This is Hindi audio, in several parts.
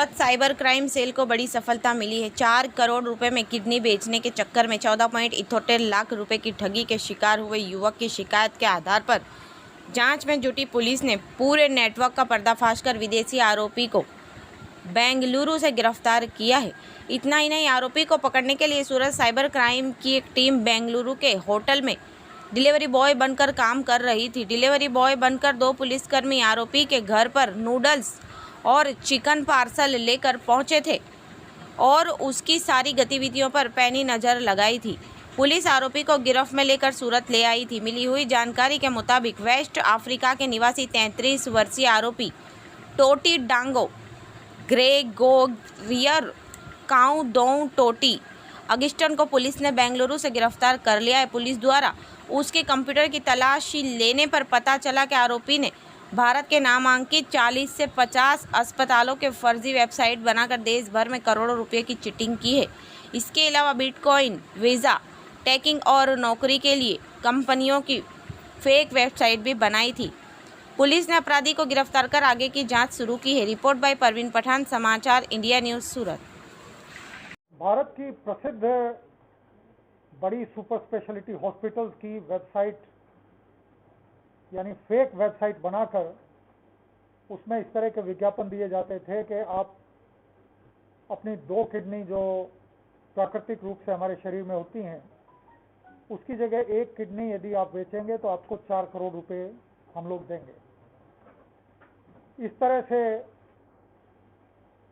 सूरत साइबर क्राइम सेल को बड़ी सफलता मिली है। 4 करोड़ रुपए में किडनी बेचने के चक्कर में 14.78 लाख रुपए की ठगी के शिकार हुए युवक की शिकायत के आधार पर जांच में जुटी पुलिस ने पूरे नेटवर्क का पर्दाफाश कर विदेशी आरोपी को बेंगलुरु से गिरफ्तार किया है। इतना ही नहीं, आरोपी को पकड़ने के लिए सूरत साइबर क्राइम की एक टीम बेंगलुरु के होटल में डिलीवरी बॉय बनकर काम कर रही थी। डिलीवरी बॉय बनकर 2 पुलिसकर्मी आरोपी के घर पर नूडल्स और चिकन पार्सल लेकर पहुंचे थे और उसकी सारी गतिविधियों पर पैनी नज़र लगाई थी। पुलिस आरोपी को गिरफ्त में लेकर सूरत ले आई थी। मिली हुई जानकारी के मुताबिक वेस्ट अफ्रीका के निवासी 33 वर्षीय आरोपी टोटी डांगो ग्रेगोरियर काउडों टोटी अगिस्टन को पुलिस ने बेंगलुरु से गिरफ्तार कर लिया है। पुलिस द्वारा उसके कंप्यूटर की तलाशी लेने पर पता चला कि आरोपी ने भारत के नामांकित 40 से 50 अस्पतालों के फर्जी वेबसाइट बनाकर देश भर में करोड़ों रुपए की चीटिंग की है। इसके अलावा बिटकॉइन, वीज़ा, टैगिंग और नौकरी के लिए कंपनियों की फेक वेबसाइट भी बनाई थी। पुलिस ने अपराधी को गिरफ्तार कर आगे की जांच शुरू की है। रिपोर्ट बाय परवीन पठान, समाचार इंडिया न्यूज़, सूरत। भारत की प्रसिद्ध बड़ी सुपर स्पेशलिटी हॉस्पिटल्स की वेबसाइट यानी फेक वेबसाइट बनाकर उसमें इस तरह के विज्ञापन दिए जाते थे कि आप अपनी 2 किडनी जो प्राकृतिक रूप से हमारे शरीर में होती हैं उसकी जगह 1 किडनी यदि आप बेचेंगे तो आपको 4 करोड़ रुपए हम लोग देंगे।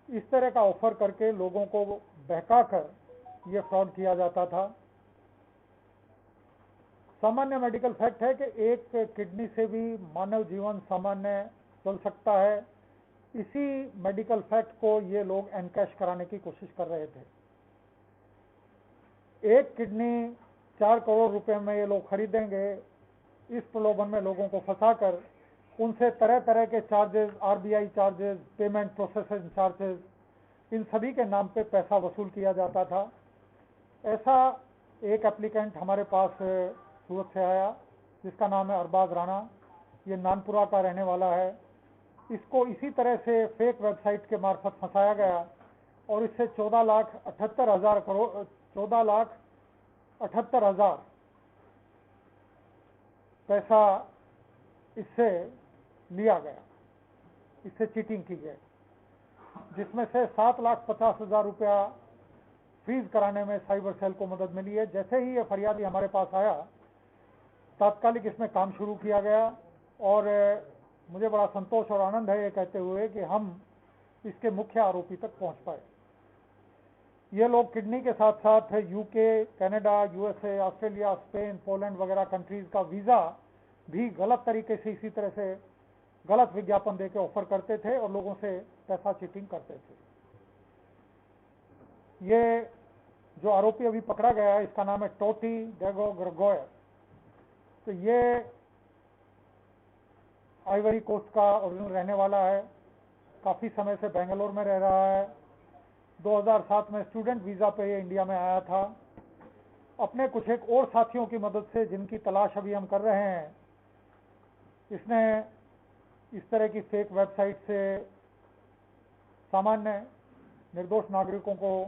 इस तरह का ऑफर करके लोगों को बहकाकर ये फ्रॉड किया जाता था। सामान्य मेडिकल फैक्ट है कि 1 किडनी से भी मानव जीवन सामान्य चल सकता है। इसी मेडिकल फैक्ट को ये लोग एनकैश कराने की कोशिश कर रहे थे। 1 किडनी 4 करोड़ रुपए में ये लोग खरीदेंगे, इस प्रलोभन में लोगों को फंसाकर उनसे तरह तरह के charges, RBI charges, payment processing charges, इन सभी के नाम पे पैसा वसूल किया जाता था। ऐसा एक एप्लीकेंट हमारे पास सूरत से आया जिसका नाम है अरबाज राणा। ये नानपुरा का रहने वाला है। इसको इसी तरह से फेक वेबसाइट के मार्फत फंसाया गया और इससे 14,78,000 पैसा इससे लिया गया, इससे चीटिंग की गई, जिसमें से 7,50,000 रुपया फ्रीज कराने में साइबर सेल को मदद मिली है। जैसे ही ये फरियादी हमारे पास आया तात्कालिक इसमें काम शुरू किया गया और मुझे बड़ा संतोष और आनंद है ये कहते हुए कि हम इसके मुख्य आरोपी तक पहुंच पाए। ये लोग किडनी के साथ साथ UK, Canada, USA, Australia, Spain, Poland वगैरह कंट्रीज का वीज़ा भी गलत तरीके से इसी तरह से गलत विज्ञापन देकर ऑफर करते थे और लोगों से पैसा चीटिंग करते थे। ये जो आरोपी अभी पकड़ा गया है इसका नाम है टोटी डांगो ग्रेगोरियर। तो ये आइवरी कोस्ट का ओरिजिनल रहने वाला है, काफ़ी समय से बेंगलोर में रह रहा है। 2007 में स्टूडेंट वीज़ा पे ये इंडिया में आया था। अपने कुछ एक और साथियों की मदद से जिनकी तलाश अभी हम कर रहे हैं, इसने इस तरह की फेक वेबसाइट से सामान्य निर्दोष नागरिकों को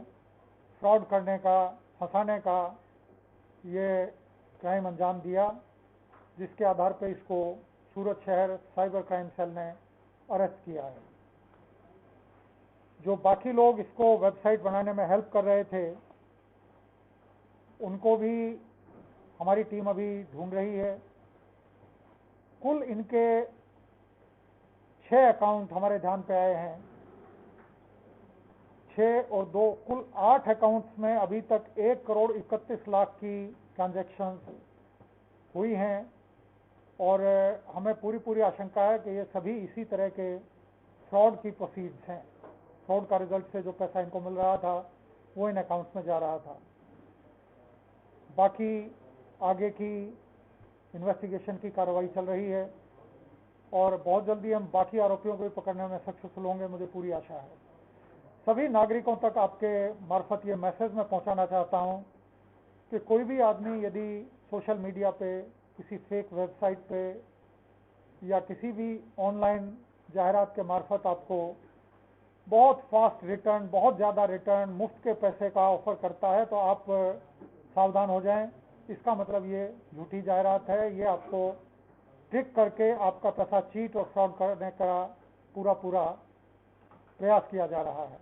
फ्रॉड करने का, फंसाने का ये क्राइम अंजाम दिया, जिसके आधार पर इसको सूरत शहर साइबर क्राइम सेल ने अरेस्ट किया है। जो बाकी लोग इसको वेबसाइट बनाने में हेल्प कर रहे थे उनको भी हमारी टीम अभी ढूंढ रही है। कुल इनके 6 अकाउंट हमारे ध्यान पे आए हैं। 6 और 2 कुल 8 अकाउंट्स में अभी तक 1 करोड़ 31 लाख की ट्रांजैक्शंस हुई हैं और हमें पूरी आशंका है कि ये सभी इसी तरह के फ्रॉड की प्रोसीड्स हैं। फ्रॉड का रिजल्ट से जो पैसा इनको मिल रहा था वो इन अकाउंट्स में जा रहा था। बाकी आगे की इन्वेस्टिगेशन की कार्रवाई चल रही है और बहुत जल्दी हम बाकी आरोपियों को भी पकड़ने में सक्सेसफुल होंगे, मुझे पूरी आशा है। सभी नागरिकों तक आपके मार्फत ये मैसेज मैं पहुंचाना चाहता हूं कि कोई भी आदमी यदि सोशल मीडिया पे, किसी फेक वेबसाइट पे या किसी भी ऑनलाइन जाहिरात के मार्फत आपको बहुत फास्ट रिटर्न, बहुत ज़्यादा रिटर्न, मुफ्त के पैसे का ऑफर करता है, तो आप सावधान हो जाएं। इसका मतलब ये झूठी जाहिरात है, ये आपको ट्रिक करके आपका पैसा चीट और फ्रॉड करने का पूरा प्रयास किया जा रहा है।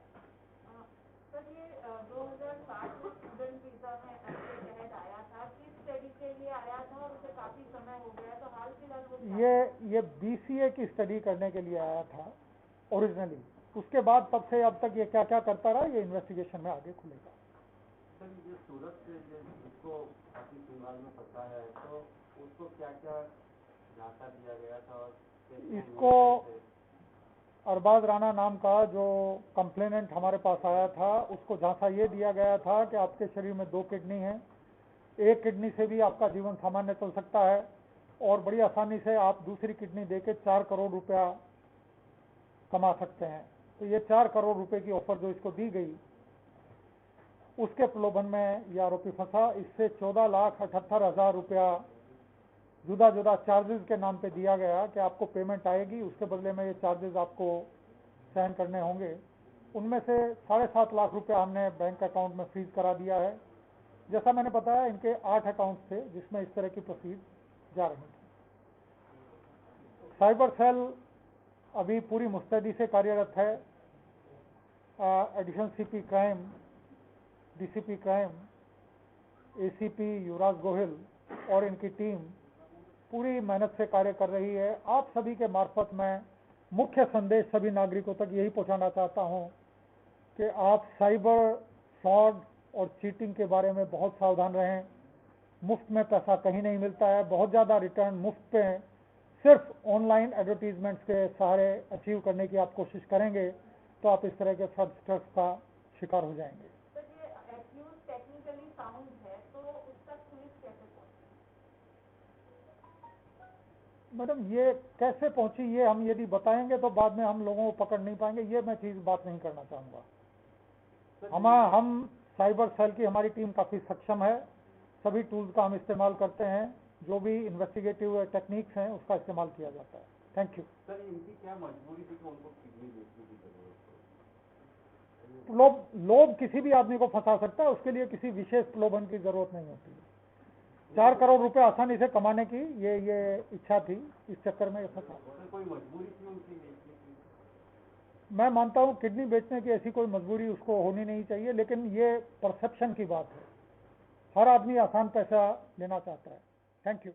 सर ये 2007 में स्टूडेंट वीजा में के तहत आया था, किस स्टडी के लिए आया था और उसे काफी समय हो गया, तो हाल फिलहाल वो ये BCA की स्टडी करने के लिए आया था ओरिजिनली। उसके बाद तब से अब तक ये क्या क्या करता रहा, ये इन्वेस्टिगेशन में आगे खुलेगा। सर ये सूरत से जिसको काफी फिलहाल में पता है, तो उसको क्या क्या झांसा दिया गया था और इसको अरबाज राणा नाम का जो कंप्लेनेंट हमारे पास आया था, उसको झांसा ये दिया गया था कि आपके शरीर में 2 किडनी हैं, एक किडनी से भी आपका जीवन सामान्य चल सकता है और बड़ी आसानी से आप दूसरी किडनी देके 4 करोड़ रुपया कमा सकते हैं। तो ये 4 करोड़ रुपए की ऑफर जो इसको दी गई, उसके प्रलोभन में ये आरोपी फंसा। इससे 14,78,000 रुपया जुदा जुदा चार्जेस के नाम पे दिया गया कि आपको पेमेंट आएगी, उसके बदले में ये चार्जेस आपको सहन करने होंगे। उनमें से 7.5 लाख रुपया हमने बैंक अकाउंट में फ्रीज करा दिया है। जैसा मैंने बताया, इनके 8 अकाउंट थे जिसमें इस तरह की प्रोसीड जा रही थी। साइबर सेल अभी पूरी मुस्तैदी से कार्यरत है। Additional CP crime, DCP crime, ACP युवराज गोहिल और इनकी टीम पूरी मेहनत से कार्य कर रही है। आप सभी के मार्फत मैं मुख्य संदेश सभी नागरिकों तक यही पहुंचाना चाहता हूं कि आप साइबर फ्रॉड और चीटिंग के बारे में बहुत सावधान रहें। मुफ्त में पैसा कहीं नहीं मिलता है, बहुत ज़्यादा रिटर्न मुफ्त पे सिर्फ ऑनलाइन एडवर्टीजमेंट्स के सहारे अचीव करने की आप कोशिश करेंगे तो आप इस तरह के फ्रॉडस्टर्स का शिकार हो जाएंगे। सर ये एक्यूज टेक्निकली साउंड है, तो उस तक पुलिस कैसे पहुंची? मैडम ये कैसे पहुंची, ये हम यदि बताएंगे तो बाद में हम लोगों को पकड़ नहीं पाएंगे, ये मैं चीज़ बात नहीं करना चाहूँगा। हम साइबर सेल की हमारी टीम काफ़ी सक्षम है, सभी टूल्स का हम इस्तेमाल करते हैं, जो भी इन्वेस्टिगेटिव टेक्निक्स हैं उसका इस्तेमाल किया जाता है। Thank you. सर इनकी क्या मजबूरी थी कि उनको किडनी बेचने की जरूरत है? लोभ किसी भी आदमी को फंसा सकता है, उसके लिए किसी विशेष प्रलोभन की जरूरत नहीं होती है। 4 करोड़ रुपए आसानी से कमाने की ये इच्छा थी, इस चक्कर में ये फंसा। कोई मजबूरी थी उनकी बेचने की? मैं मानता हूँ किडनी बेचने की ऐसी कोई मजबूरी उसको होनी नहीं चाहिए, लेकिन ये परसेप्शन की बात है। हर आदमी आसान पैसा लेना चाहता है। Thank you.